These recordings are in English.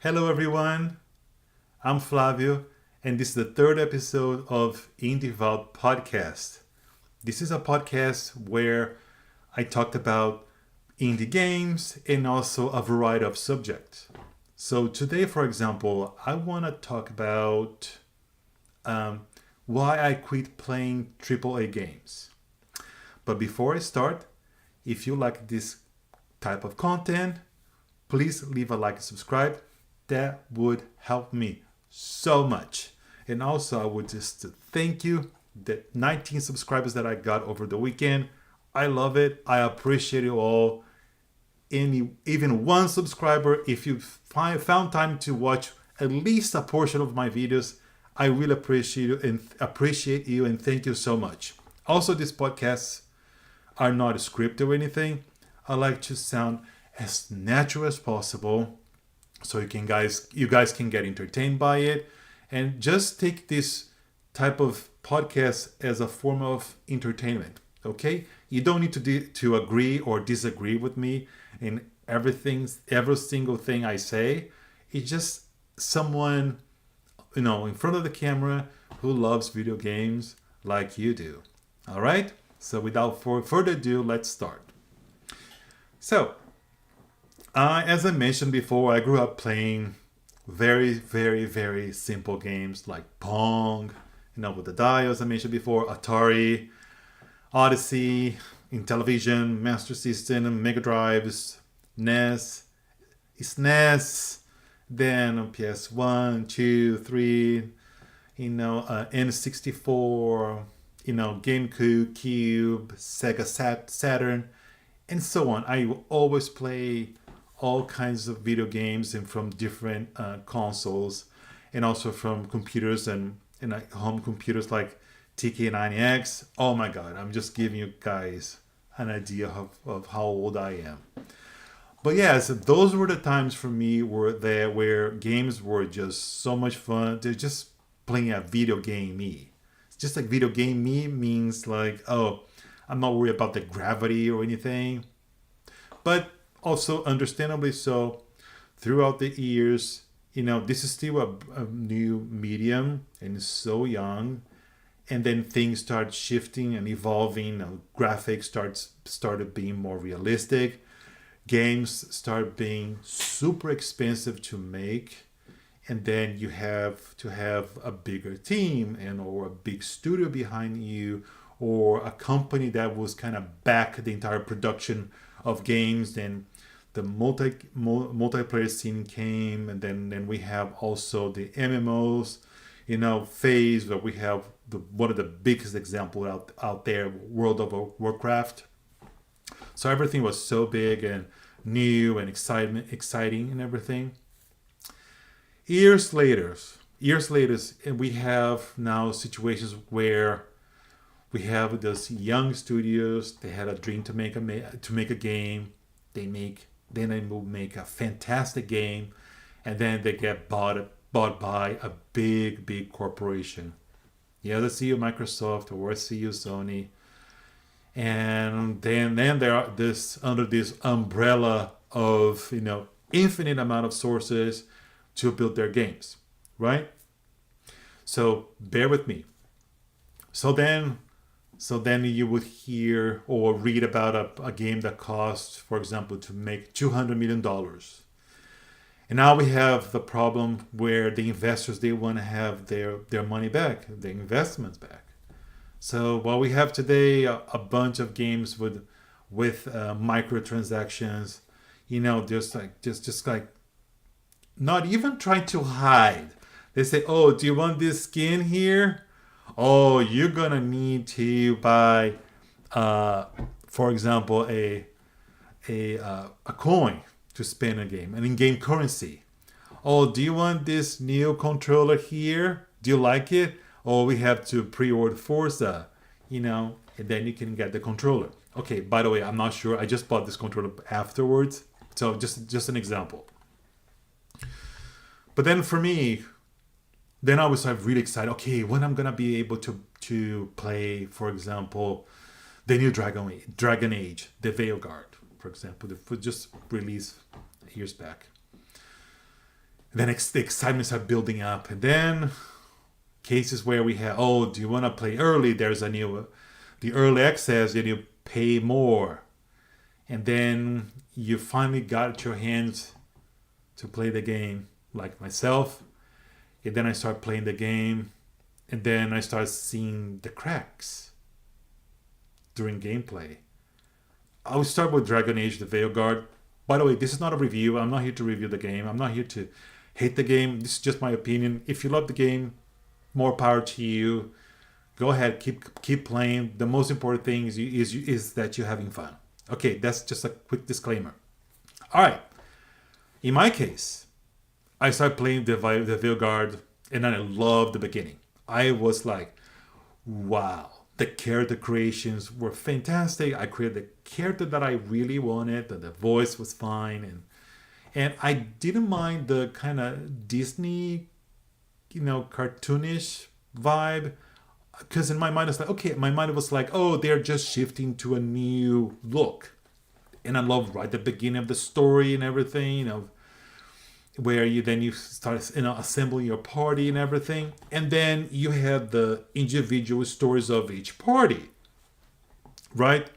Hello everyone, I'm Flavio, and this is the third episode of Indie Vault Podcast. This is a podcast where I talked about indie games and also a variety of subjects. So today, for example, I want to talk about why I quit playing AAA games. But before I start, if you like this type of content, please leave a like and subscribe. That would help me so much. And also, I would just thank you, the 19 subscribers that I got over the weekend. I love it. I appreciate you all. Even one subscriber, if you found time to watch at least a portion of my videos, I really appreciate you and thank you so much. Also, these podcasts are not a script or anything. I like to sound as natural as possible so you guys can get entertained by it and just take this type of podcast as a form of entertainment. Okay, you don't need to agree or disagree with me in every single thing I say. It's just someone in front of the camera who loves video games like you do. All right, so without further ado, let's start. So as I mentioned before, I grew up playing very, very, very simple games like Pong, with the dial, as I mentioned before, Atari, Odyssey, in television, Master System, Mega Drives, NES, SNES, then PS1, 2, 3, N64, GameCube, Cube, Sega Saturn, and so on. I will always play all kinds of video games and from different consoles and also from computers and home computers like TK90X. Oh my god, I'm just giving you guys an idea of how old I am. But yes, those were the times for me where games were just so much fun. They're just playing a video game me. It's just like video game me means like, oh, I'm not worried about the gravity or anything. But also, understandably so, throughout the years, this is still a new medium and it's so young. And then things start shifting and evolving. Graphics started being more realistic. Games start being super expensive to make. And then you have to have a bigger team or a big studio behind you or a company that was kind of back the entire production of games. Then the multiplayer scene came, and then we have also the MMOs, phase where we have one of the biggest example out there, World of Warcraft. So everything was so big and new and exciting and everything. Years later, and we have now situations where we have those young studios. They had a dream to make a game. Then they will make a fantastic game, and then they get bought by a big corporation. Yeah, let's see you Microsoft or let's see you Sony, and then there are under this umbrella of infinite amount of sources to build their games, right? So bear with me. So then you would hear or read about a game that costs, for example, to make $200 million. And now we have the problem where the investors, they want to have their money back, their investments back. So what we have today, a bunch of games with microtransactions, just like not even trying to hide. They say, oh, do you want this skin here? Oh, you're gonna need to buy, for example, a coin to spend a game, an in-game currency. Oh, do you want this new controller here? Do you like it? Oh, we have to pre-order Forza, and then you can get the controller. Okay, by the way, I'm not sure. I just bought this controller afterwards, so just an example. But then for me, then I was like really excited. Okay, when I'm gonna be able to play, for example, the new Dragon Age, the Veilguard, for example, that was just released years back. Then the excitement starts building up, and then cases where we have, oh, do you want to play early? There's a new, the early access, and you pay more, and then you finally got your hands to play the game, like myself, and then I start playing the game, and then I start seeing the cracks during gameplay. I will start with Dragon Age: The Veilguard. By the way, this is not a review. I'm not here to review the game. I'm not here to hate the game. This is just my opinion. If you love the game, more power to you. Go ahead, keep playing. The most important thing is that you're having fun. Okay, that's just a quick disclaimer. All right. In my case, I started playing the Veilguard, and I loved the beginning. I was like, wow. The character creations were fantastic. I created the character that I really wanted. The voice was fine, and I didn't mind the kind of Disney, cartoonish vibe. Because in my mind, it's like, okay, my mind was like, oh, they're just shifting to a new look. And I love right at the beginning of the story and everything, where you start assembling your party and everything, and then you have the individual stories of each party, right?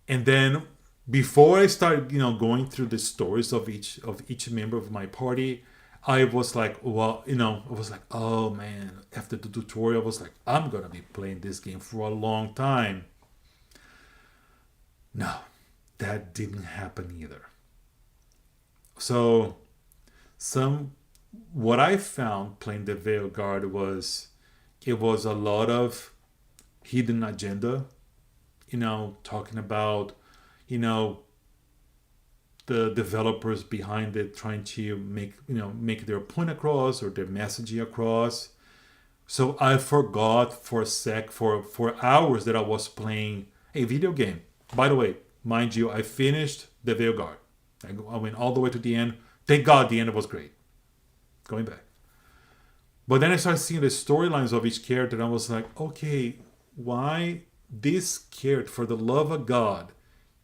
And then before I started going through the stories of each member of my party, I was like, oh man, after the tutorial I was like, I'm gonna be playing this game for a long time. No, that didn't happen either. So what I found playing the Veilguard was it was a lot of hidden agenda, talking about, the developers behind it trying to make their point across or their messaging across. So I forgot for hours that I was playing a video game. By the way, mind you, I finished the Veilguard. I went all the way to the end. Thank God the end was great. Going back. But then I started seeing the storylines of each character, and I was like, okay, why this character, for the love of God,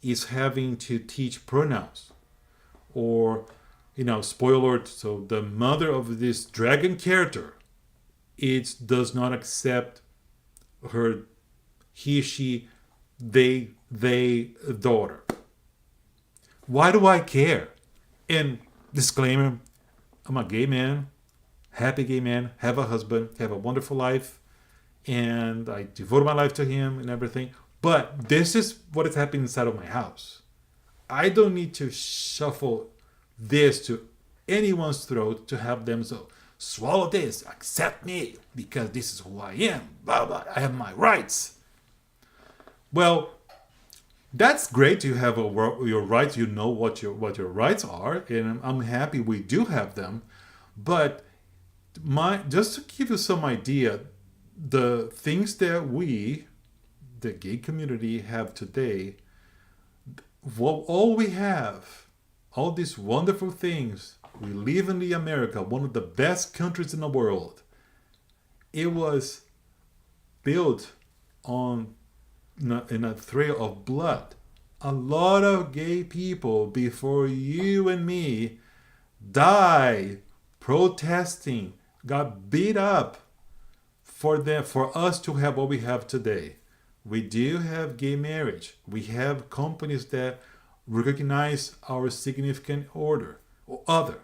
is having to teach pronouns? Or, spoiler alert, so the mother of this dragon character, it does not accept her, he, she, they daughter. Why do I care? And disclaimer, I'm a gay man, happy gay man, have a husband, have a wonderful life, and I devote my life to him and everything. But this is what is happening inside of my house. I don't need to shuffle this to anyone's throat to have them swallow this, accept me, because this is who I am, blah, blah, I have my rights. Well, that's great to have your rights. You know what your rights are, and I'm happy we do have them. But just to give you some idea, the things that we, the gay community, have today, all we have, all these wonderful things. We live in the America, one of the best countries in the world. It was built on in a trail of blood. A lot of gay people before you and me died protesting, got beat up for us to have what we have today. We do have gay marriage. We have companies that recognize our significant other.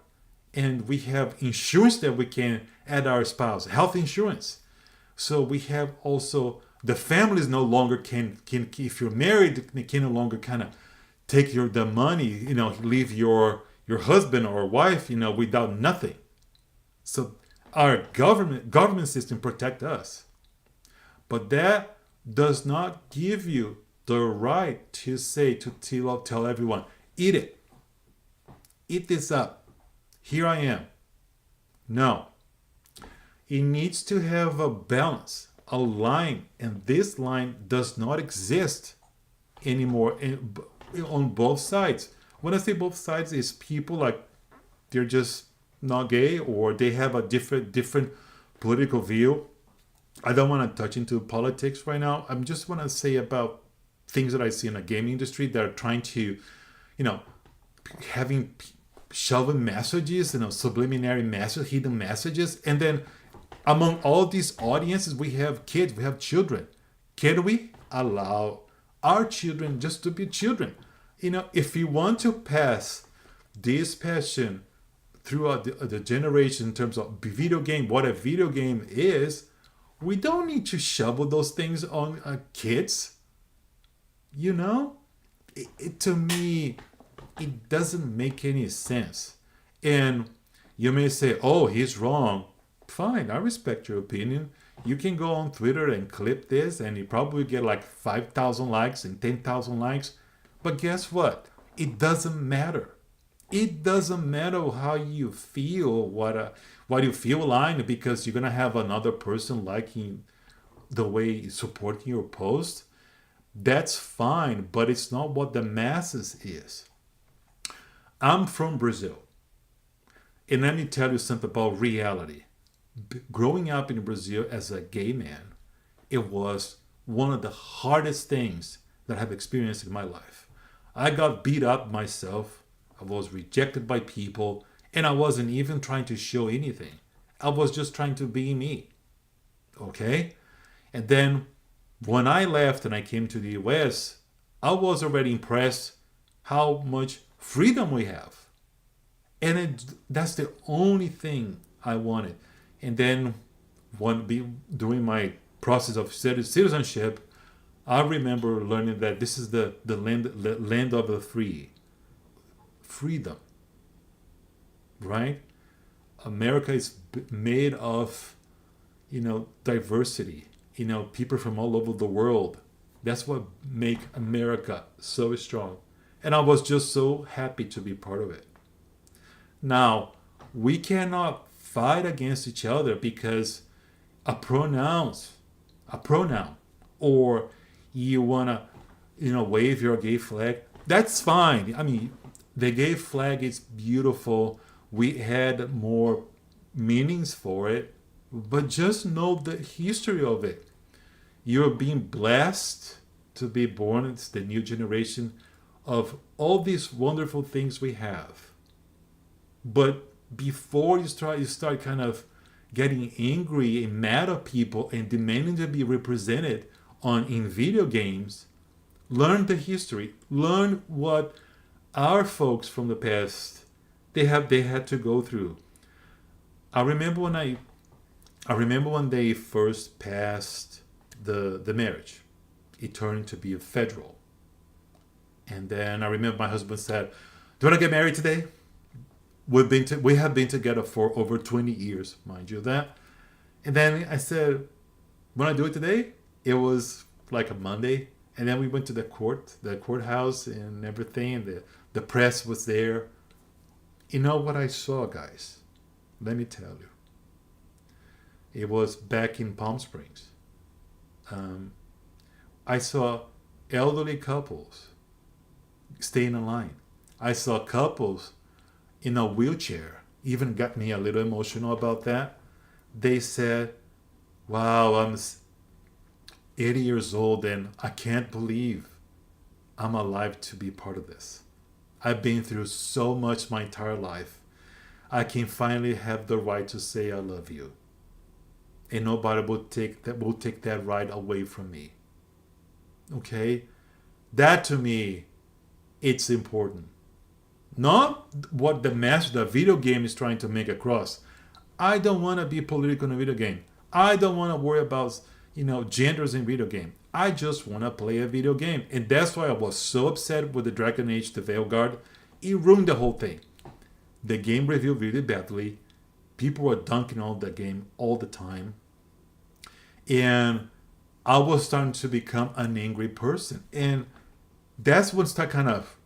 And we have insurance that we can add our spouse, health insurance. So we have also the families no longer can if you're married, they can no longer kind of take the money, leave your husband or wife, without nothing. So our government system protect us. But that does not give you the right to say, to tell everyone, eat it. Eat this up. Here I am. No. It needs to have a balance, a line, and this line does not exist anymore on both sides. When I say both sides, it's people like they're just not gay or they have a different political view. I don't want to touch into politics right now. I just want to say about things that I see in the gaming industry that are trying to, having shoving messages, subliminary message, hidden messages, and then among all these audiences, we have kids, we have children. Can we allow our children just to be children? If we want to pass this passion throughout the generation in terms of video game, what a video game is, we don't need to shovel those things on kids. To me, it doesn't make any sense. And you may say, oh, he's wrong. Fine, I respect your opinion. You can go on Twitter and clip this, and you probably get like 5,000 likes and 10,000 likes. But guess what? It doesn't matter. It doesn't matter how you feel, what you feel online, because you're gonna have another person liking the way supporting your post. That's fine, but it's not what the masses is. I'm from Brazil, and let me tell you something about reality. Growing up in Brazil as a gay man, it was one of the hardest things that I have experienced in my life. I got beat up myself. I was rejected by people, and I wasn't even trying to show anything. I was just trying to be me. Okay? And then when I left and I came to the US, I was already impressed how much freedom we have. And that's the only thing I wanted. And then during my process of citizenship, I remember learning that this is the land of the free. Freedom. Right? America is made of, diversity. People from all over the world. That's what make America so strong. And I was just so happy to be part of it. Now, we cannot fight against each other because a pronoun, or you wanna, wave your gay flag. That's fine. I mean, the gay flag is beautiful. We had more meanings for it, but just know the history of it. You're being blessed to be born. It's the new generation of all these wonderful things we have. But before you start kind of getting angry and mad at people and demanding to be represented in video games, learn the history. Learn what our folks from the past they had to go through. I remember when they first passed the marriage. It turned to be federal. And then I remember my husband said, "Do you want to get married today?" We have been together for over 20 years, mind you that. And then I said, "Want to do it today?" It was like a Monday, and then we went to the courthouse and everything. And the press was there. You know what I saw, guys? Let me tell you. It was back in Palm Springs. I saw elderly couples staying in line. I saw couples in a wheelchair. Even got me a little emotional about that. They said, "Wow, I'm 80 years old and I can't believe I'm alive to be part of this. I've been through so much my entire life. I can finally have the right to say I love you. And nobody will take that right away from me." Okay? That to me, it's important. Not what the video game is trying to make across. I don't want to be political in a video game. I don't want to worry about, genders in video game. I just want to play a video game. And that's why I was so upset with the Dragon Age the Veilguard. It ruined the whole thing. The game reviewed really badly. People were dunking on the game all the time. And I was starting to become an angry person. And that's what started kind of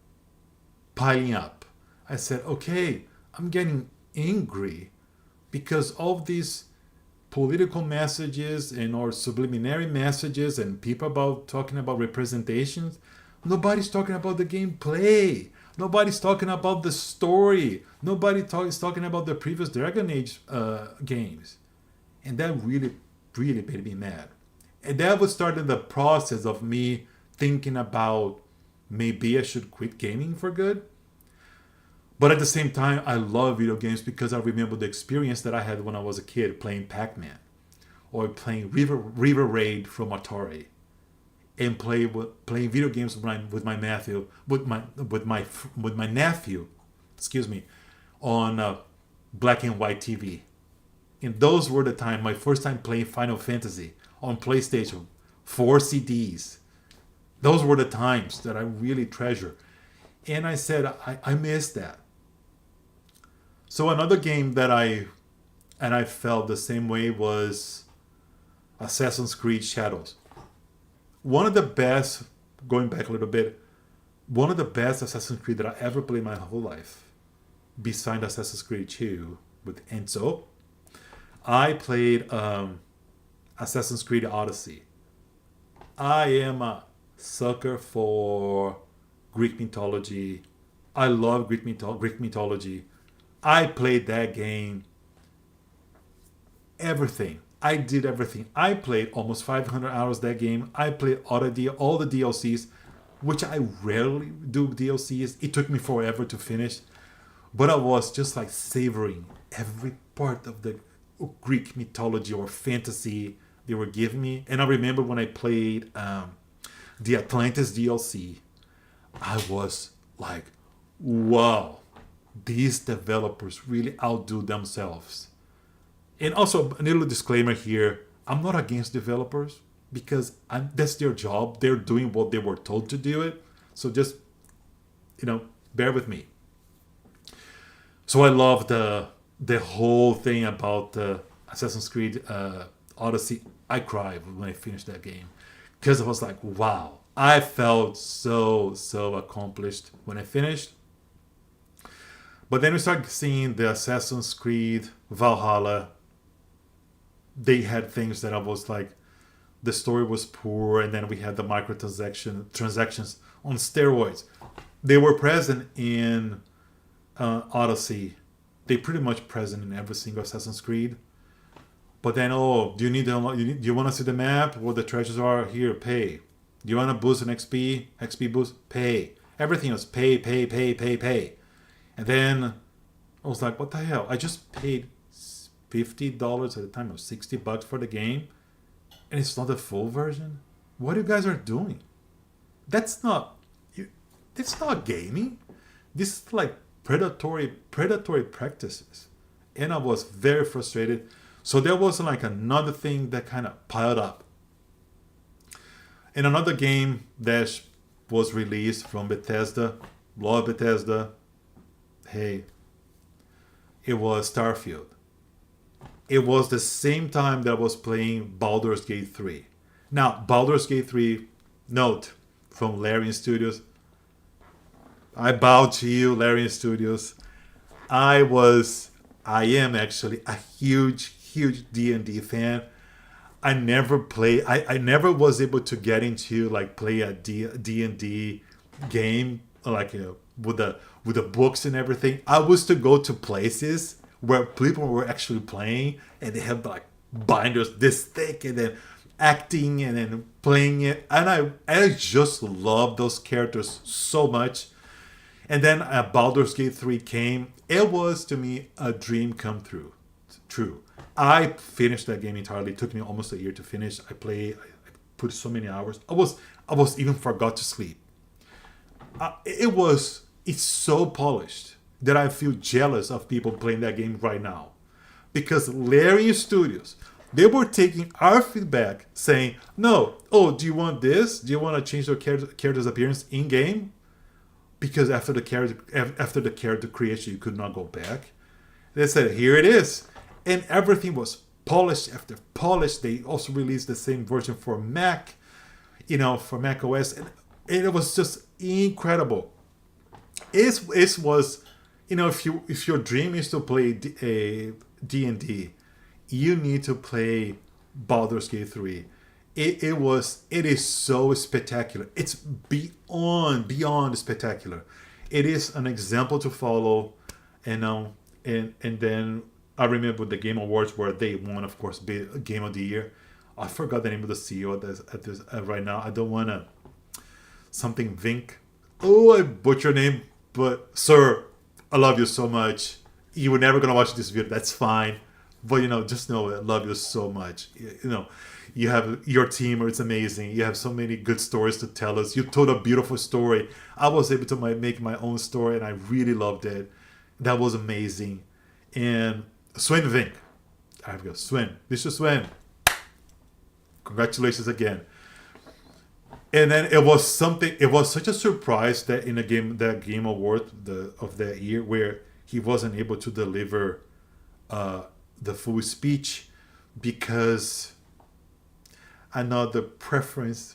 piling up. I said, okay, I'm getting angry because of these political messages or subliminary messages and people talking about representations. Nobody's talking about the gameplay. Nobody's talking about the story. Is talking about the previous Dragon Age games. And that really, really made me mad. And that was starting the process of me thinking about maybe I should quit gaming for good. But at the same time, I love video games because I remember the experience that I had when I was a kid playing Pac-Man or playing River Raid from Atari, and playing video games with my nephew, excuse me, on black and white TV. And those were the time, my first time playing Final Fantasy on PlayStation, 4 CDs. Those were the times that I really treasure. And I said, I miss that. So another game that I felt the same way was Assassin's Creed Shadows. One of the best, going back a little bit, one of the best Assassin's Creed that I ever played my whole life, besides Assassin's Creed 2 with Enzo, I played Assassin's Creed Odyssey. I am a sucker for Greek mythology. I love Greek mythology. I played that game. Everything. I did everything. I played almost 500 hours that game. I played all the DLCs, which I rarely do DLCs. It took me forever to finish. But I was just like savoring every part of the Greek mythology or fantasy they were giving me. And I remember when I played the Atlantis DLC, I was like, wow, these developers really outdo themselves. And also, a little disclaimer here, I'm not against developers because that's their job. They're doing what they were told to do it. So just, bear with me. So I love the whole thing about Assassin's Creed Odyssey. I cried when I finished that game because I was like, wow. I felt so accomplished when I finished. But then we started seeing the Assassin's Creed Valhalla. They had things that I was like, the story was poor, and then we had the transactions on steroids. They were present in Odyssey. They pretty much present in every single Assassin's Creed. But then, do you want to see the map where the treasures are? Here, pay. Do you want to boost an XP boost? Pay. Everything was pay. And then I was like, what the hell? I just paid $50 at the time, or $60 for the game, and it's not the full version? What you guys are doing? That's not gaming. This is like predatory practices. And I was very frustrated. So there was like another thing that kind of piled up. And another game that was released from Bethesda, love Bethesda, hey, it was Starfield. It was the same time that I was playing Baldur's Gate 3. Now, Baldur's Gate 3, note from Larian Studios. I bow to you, Larian Studios. I am actually a huge D&D fan. I never was able to get into like play a D&D game like with the books and everything. I was to go to places where people were actually playing and they have like binders this thick and then acting and then playing it, and I just love those characters so much. And then Baldur's Gate 3 came. It was to me a dream come true. I finished that game entirely. It took me almost a year to finish. I put so many hours. I was even forgot to sleep. It's so polished that I feel jealous of people playing that game right now. Because Larian Studios, they were taking our feedback saying, no, do you want this? Do you want to change your character's appearance in-game? Because after the character creation, you could not go back. They said, here it is. And everything was polished after polished. They also released the same version for Mac, for Mac OS. And it was just incredible. It was, if your dream is to play D&D, you need to play Baldur's Gate 3. It is so spectacular. It's beyond spectacular. It is an example to follow, and then I remember the Game Awards where they won, of course, Game of the Year. I forgot the name of the CEO at this right now. I don't want to something Vink. Oh, I butchered your name, but sir, I love you so much. You were never gonna watch this video. That's fine, but just know I love you so much. You have your team, it's amazing. You have so many good stories to tell us. You told a beautiful story. I was able to make my own story, and I really loved it. That was amazing. And Sven Vink, I have to go. Sven, Mr. Sven, congratulations again. And then it was such a surprise that in that game award of that year, where he wasn't able to deliver the full speech, because another preference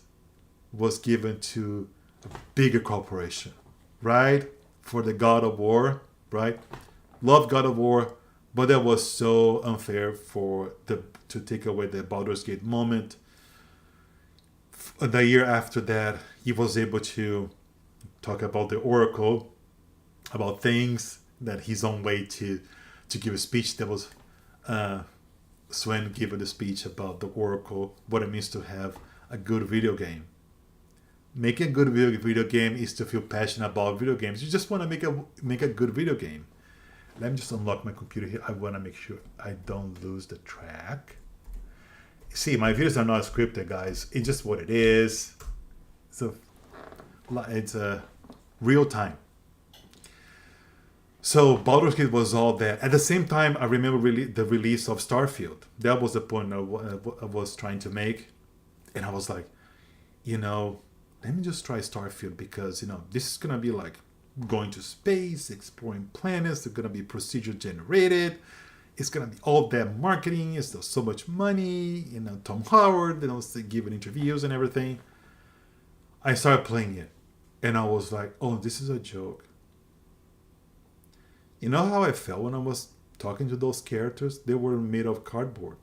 was given to a bigger corporation, right? For the God of War, right? Love God of War, but that was so unfair to take away the Baldur's Gate moment. The year after that, he was able to talk about the Oracle, about things that he's on way to give a speech. That was Sven giving the speech about the Oracle, what it means to have a good video game. Making a good video game is to feel passionate about video games. You just want to make a good video game. Let me just unlock my computer here. I want to make sure I don't lose the track. See, my videos are not scripted, guys. It's just what it is. It's a real time. So Baldur's Gate was all that. At the same time, I remember the release of Starfield. That was the point I was trying to make. And I was like, let me just try Starfield, because, this is going to be like going to space, exploring planets. They're going to be procedure generated. It's going to be all that marketing. It's so much money. Tom Howard, giving interviews and everything. I started playing it. And I was like, oh, this is a joke. You know how I felt when I was talking to those characters? They were made of cardboard.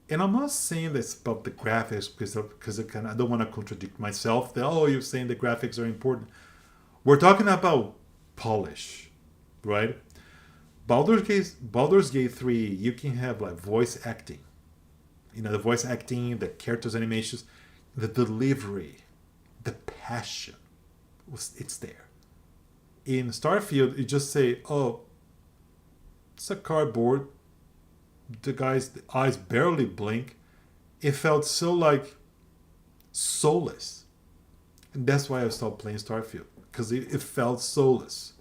And I'm not saying this about the graphics because I don't want to contradict myself. You're saying the graphics are important. We're talking about polish, right? Baldur's Gate 3, you can have like voice acting. The voice acting, the characters' animations, the delivery, the passion. It's there. In Starfield, you just say, oh, it's a cardboard. The guy's eyes barely blink. It felt so like soulless. And that's why I stopped playing Starfield, because it felt soulless.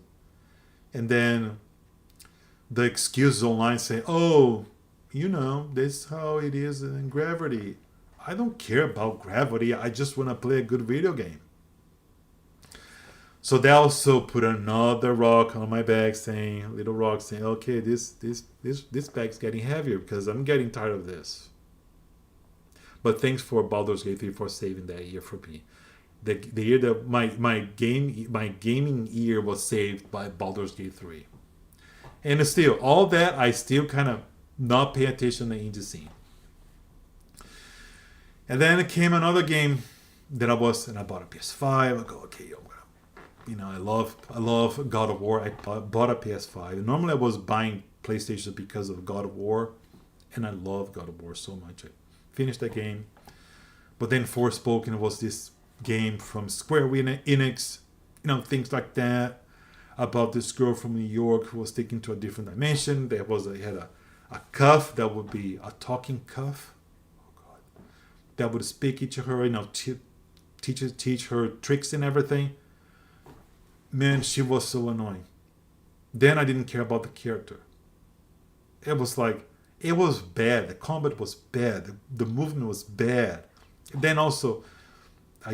And then the excuses online say, oh, this is how it is in Gravity. I don't care about Gravity. I just want to play a good video game. So they also put another rock on my back, little rock saying, okay, this bag's getting heavier because I'm getting tired of this. But thanks for Baldur's Gate 3 for saving that year for me. The year that my gaming year was saved by Baldur's Gate 3. And still, all that, I still kind of not pay attention to the indie scene. And then it came another game that I bought a PS5. I go, okay, I love God of War. I bought a PS5. Normally I was buying PlayStation because of God of War, and I love God of War so much. I finished that game. But then Forspoken was this game from Square Enix, things like that, about this girl from New York who was taken to a different dimension. They had a cuff that would be a talking cuff. Oh God. That would speak to her, teach her tricks and everything. Man, she was so annoying. Then I didn't care about the character. It was bad. The combat was bad. The movement was bad. Then also, I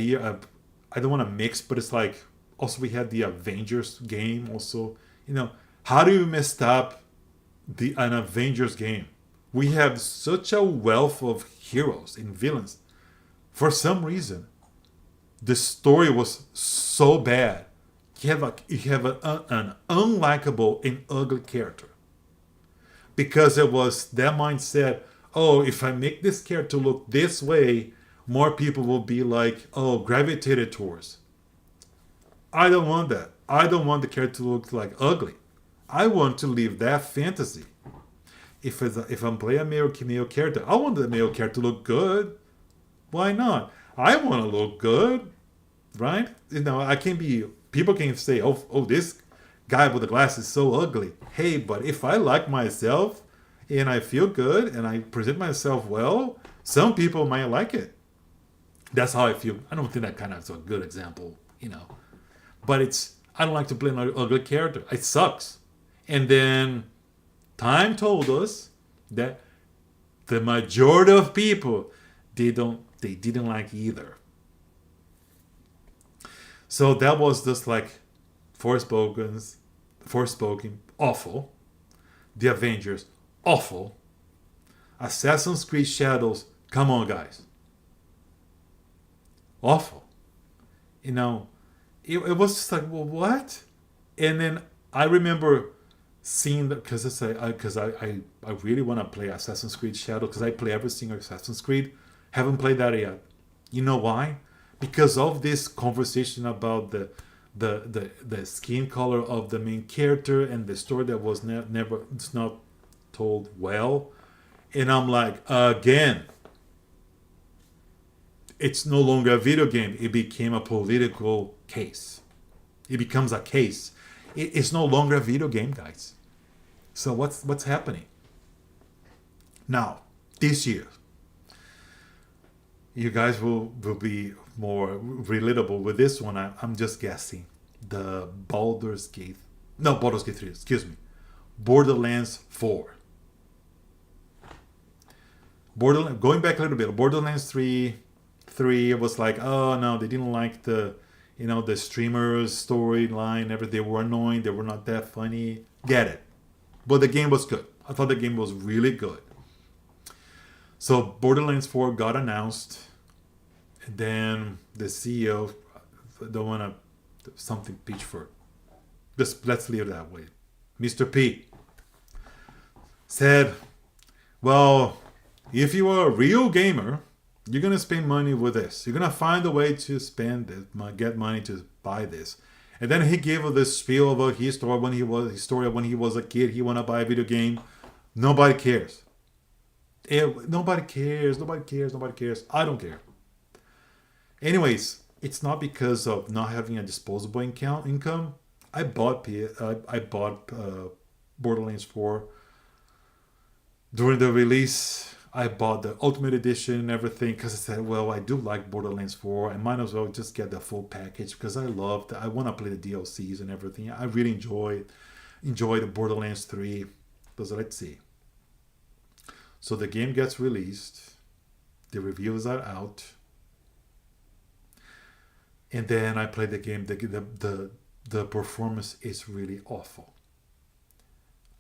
don't want to mix, but it's like, also we had the Avengers game also. How do you mess up an Avengers game? We have such a wealth of heroes and villains. For some reason, the story was so bad. You have an unlikable and ugly character. Because it was that mindset, oh, if I make this character look this way, more people will be like, oh, gravitated towards. I don't want that. I don't want the character to look like ugly. I want to live that fantasy. If I'm playing a male character, I want the male character to look good. Why not? I want to look good, right? I can be. People can say, oh, this guy with the glasses is so ugly. Hey, but if I like myself and I feel good and I present myself well, some people might like it. That's how I feel. I don't think that kind of is a good example. But I don't like to play an ugly character. It sucks. And then time told us that the majority of people they didn't like either. So that was just like Forspoken, awful. The Avengers, awful. Assassin's Creed Shadows, come on guys, awful. It was just like, well, what? And then I remember seeing that because I really want to play Assassin's Creed Shadow because I play every single Assassin's Creed. Haven't played that yet. You know why? Because of this conversation about the skin color of the main character and the story that was never it's not told well. And I'm like, again, it's no longer a video game. It became a political case. It becomes a case. It's no longer a video game, guys. So what's happening now? This year, you guys will be more relatable with this one. I'm just guessing. The Baldur's Gate 3. Excuse me, Borderlands 4. Going back a little bit, Borderlands 3 was like, oh no, they didn't like the streamers storyline, everything. They were annoying, they were not that funny. Get it. But the game was good. I thought the game was really good. So Borderlands 4 got announced, and then the CEO, don't want to something Pitchford. Let's leave it that way. Mr. P said, well, if you are a real gamer, you're gonna spend money with this. You're gonna find a way to spend it, get money to buy this. And then he gave us this spiel about his story when he was a kid. He wanna buy a video game. Nobody cares. Nobody cares. I don't care. Anyways, it's not because of not having a disposable income. I bought Borderlands 4 during the release. I bought the Ultimate Edition and everything because I said, well, I do like Borderlands 4. I might as well just get the full package because I want to play the DLCs and everything. I really enjoy the Borderlands 3. So let's see. So the game gets released. The reviews are out. And then I play the game. The performance is really awful.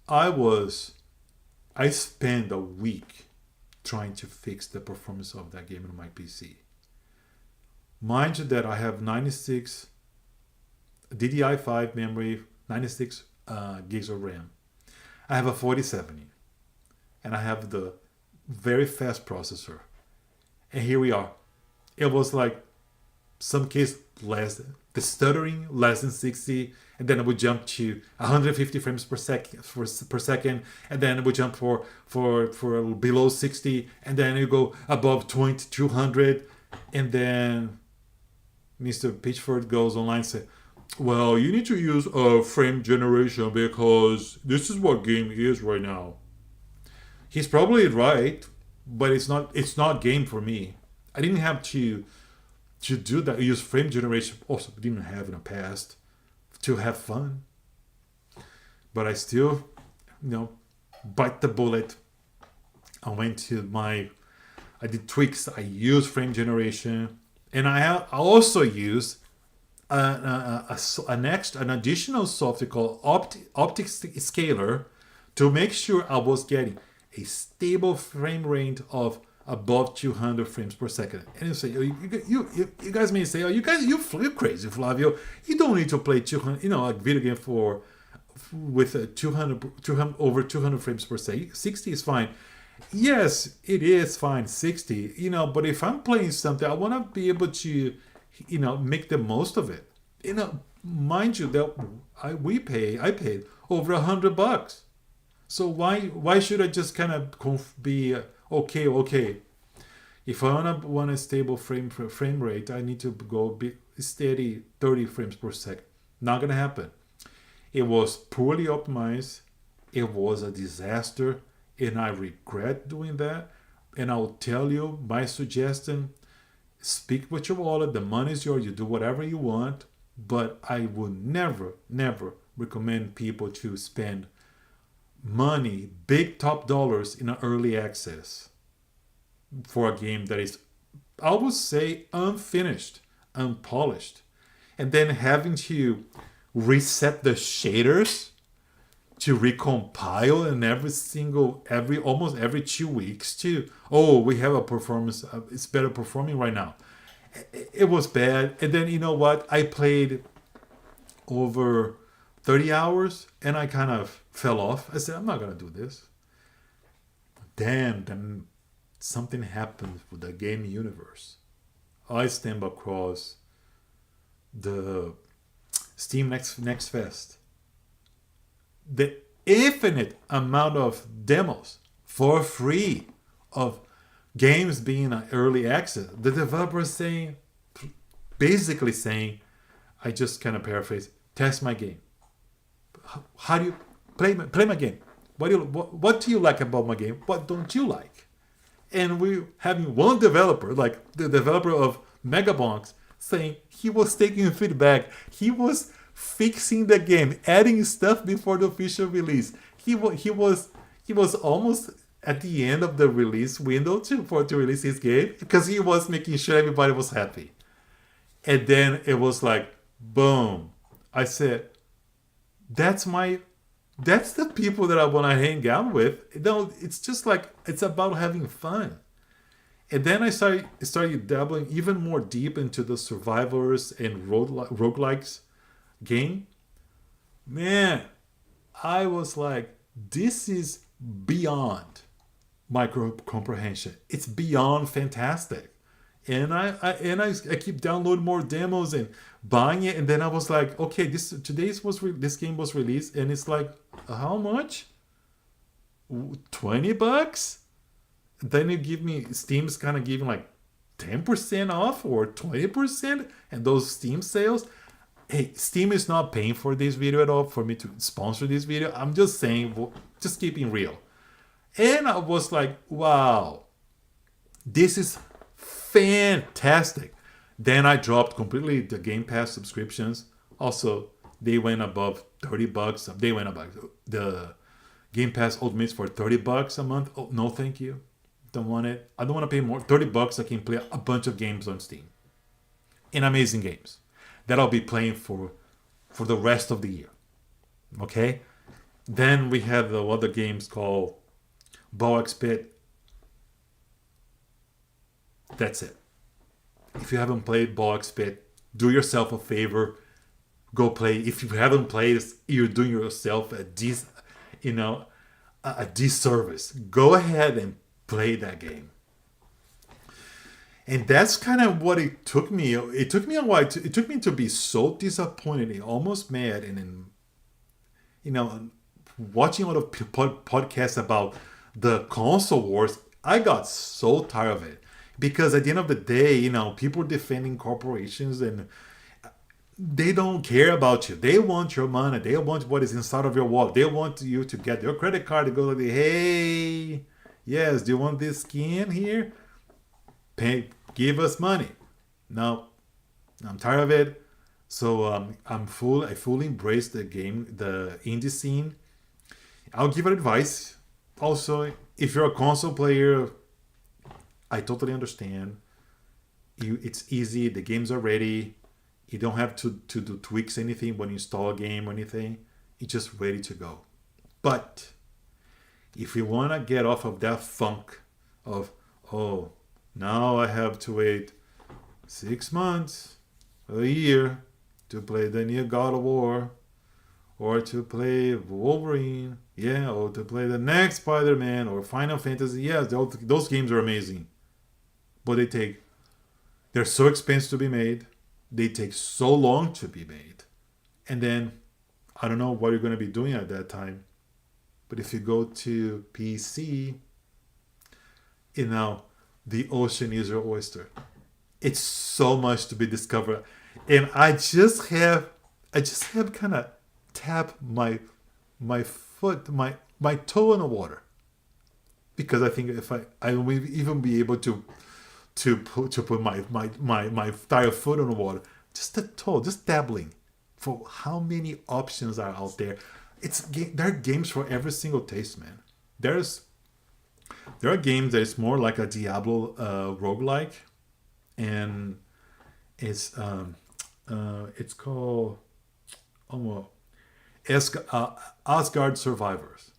I spent a week trying to fix the performance of that game on my PC. Mind you that I have 96 DDI5 memory, 96 gigs of RAM. I have a 4070, and I have the very fast processor. And here we are. It was like some case the stuttering less than 60, and then it would jump to 150 frames per second, and then it would jump for below 60, and then you go above 200, and then Mr. Pitchford goes online and says, well, you need to use frame generation because this is what game is right now. He's probably right, but it's not game for me. I didn't have to do that. Use frame generation. Also, didn't have in the past to have fun. But I still, bite the bullet. I did tweaks. I used frame generation, and I also used an additional software called Optic Scaler to make sure I was getting a stable frame rate of above 200 frames per second. And you say, you guys may say, you're crazy, Flavio. You don't need to play 200, a video game with 200 over 200 frames per second. 60 is fine. Yes, it is fine, 60. But if I'm playing something, I want to be able to, make the most of it. Mind you that I paid over $100. So why should I just kind of be okay? If I want a stable frame rate, I need to go steady 30 frames per second. Not gonna happen. It was poorly optimized. It was a disaster, and I regret doing that. And I'll tell you my suggestion: speak with your wallet. The money is yours. You do whatever you want. But I would never, never recommend people to spend money, big top dollars, in an early access for a game that is, I would say, unfinished, unpolished, and then having to reset the shaders to recompile and every almost every 2 weeks to, oh, we have a performance, it's better performing right now. It was bad. And then, you know what, I played over 30 hours and I kind of fell off. I said, I'm not gonna do this. Then something happened with the game universe. I stumbled across the Steam Next Fest. The infinite amount of demos for free of games being an early access. The developers saying, basically saying, I just kind of paraphrase, test my game. How do you play my game? What do you like about my game? What don't you like? And we having one developer, like the developer of Megabonks, saying he was taking feedback. He was fixing the game, adding stuff before the official release. He was almost at the end of the release window to release his game because he was making sure everybody was happy. And then it was like, boom. I said, that's the people that I want to hang out with. It's just like, it's about having fun. And then I started dabbling even more deep into the survivors and roguelikes game. Man, I was like, this is beyond micro comprehension. It's beyond fantastic. And I keep downloading more demos and buying it, and then I was like, okay, this game was released, and it's like, how much? $20? Then you give me, Steam's kind of giving like 10% off or 20%, and those Steam sales. Hey, Steam is not paying for this video at all for me to sponsor this video. I'm just saying, just keeping real. And I was like, wow, this is fantastic. Then I dropped completely the Game Pass subscriptions. Also, they went above $30. They went above the Game Pass Ultimates for $30 a month. Oh, no, thank you. Don't want it. I don't want to pay more. $30, I can play a bunch of games on Steam. And amazing games that I'll be playing for the rest of the year. Okay? Then we have the other games called Ball Pit. That's it. If you haven't played Ball Pit, do yourself a favor. Go play. If you haven't played, you're doing yourself a disservice. Go ahead and play that game. And that's kind of what it took me. It took me a while. It took me to be so disappointed and almost mad. And then, watching a lot of podcasts about the console wars, I got so tired of it. Because at the end of the day, people defending corporations and they don't care about you. They want your money. They want what is inside of your wallet. They want you to get your credit card to go like, hey, yes, do you want this skin here? Give us money. No, I'm tired of it. So I fully embrace the indie scene. I'll give it advice. Also, if you're a console player, I totally understand. It's easy. The games are ready. You don't have to do tweaks anything when you install a game or anything. It's just ready to go. But if you want to get off of that funk of, oh, now I have to wait 6 months, a year to play the new God of War, or to play Wolverine, or to play the next Spider-Man or Final Fantasy. Yes, those games are amazing. But they're so expensive to be made. They take so long to be made. And then, I don't know what you're going to be doing at that time. But if you go to PC, the ocean is your oyster. It's so much to be discovered. And I just have kind of tap my foot, my toe in the water, because I think if I will even be able to put my entire foot on the water, just the toe, just dabbling. For how many options are out there? There are games for every single taste, man. There are games that is more like a Diablo roguelike, and it's called Asgard Survivors,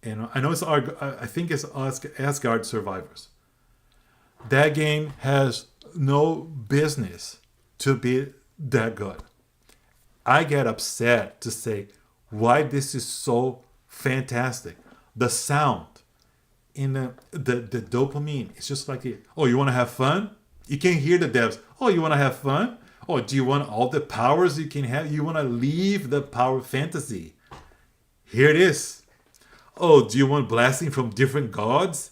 and I know I think it's Asgard Survivors. That game has no business to be that good. I get upset to say why this is so fantastic. The sound in the dopamine, it's just like oh, you want to have fun? You can hear the devs. Oh, you want to have fun? Oh, do you want all the powers you can have? You want to leave the power fantasy? Here it is. Oh, do you want blasting from different gods?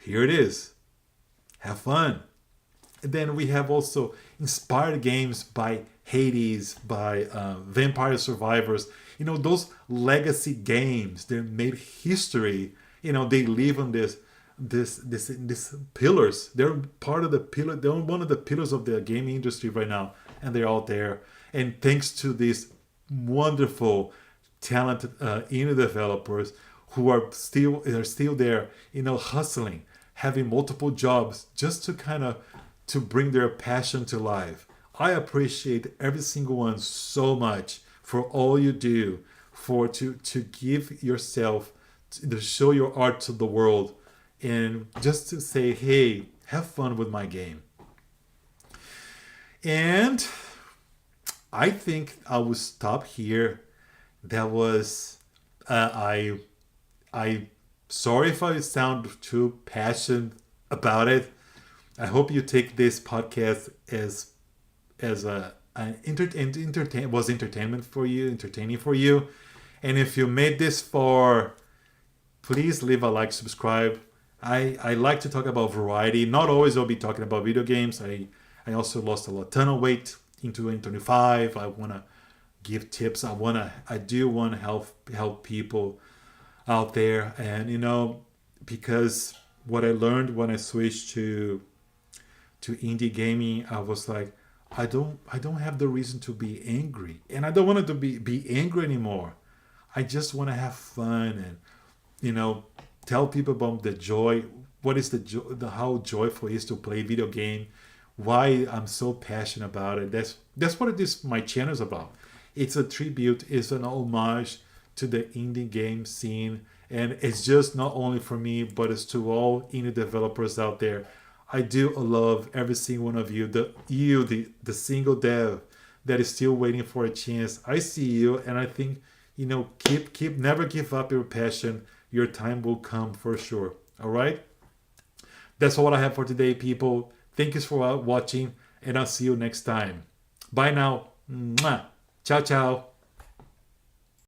Here it is. Have fun. And then we have also inspired games by Hades, by Vampire Survivors. Those legacy games, they made history. They live on this pillars. They're part of the pillar. They're one of the pillars of the gaming industry right now, and they're out there. And thanks to these wonderful, talented indie developers who are still there, hustling, having multiple jobs just to bring their passion to life. I appreciate every single one so much for all you do, to give yourself, to show your art to the world, and just to say, hey, have fun with my game. And I think I will stop here. That was I sorry if I sound too passionate about it. I hope you take this podcast as entertainment for you, entertaining for you. And if you made this far, please leave a like, subscribe. I like to talk about variety. Not always I'll be talking about video games. I also lost a ton of weight in 2025. I want to give tips. I do want to help people out there. And because what I learned when I switched to indie gaming, I was like, I don't have the reason to be angry, and I don't want to be angry anymore. I just want to have fun and tell people about the joy. What is how joyful it is to play video game? Why I'm so passionate about it. That's what my channel is about. It's a tribute. It's an homage to the indie game scene, and it's just not only for me, but it's to all indie developers out there. I do love every single one of you. The single dev that is still waiting for a chance. I see you, and I think keep never give up your passion. Your time will come for sure. All right. That's all I have for today, people. Thank you for watching, and I'll see you next time. Bye now. Mwah. Ciao, ciao.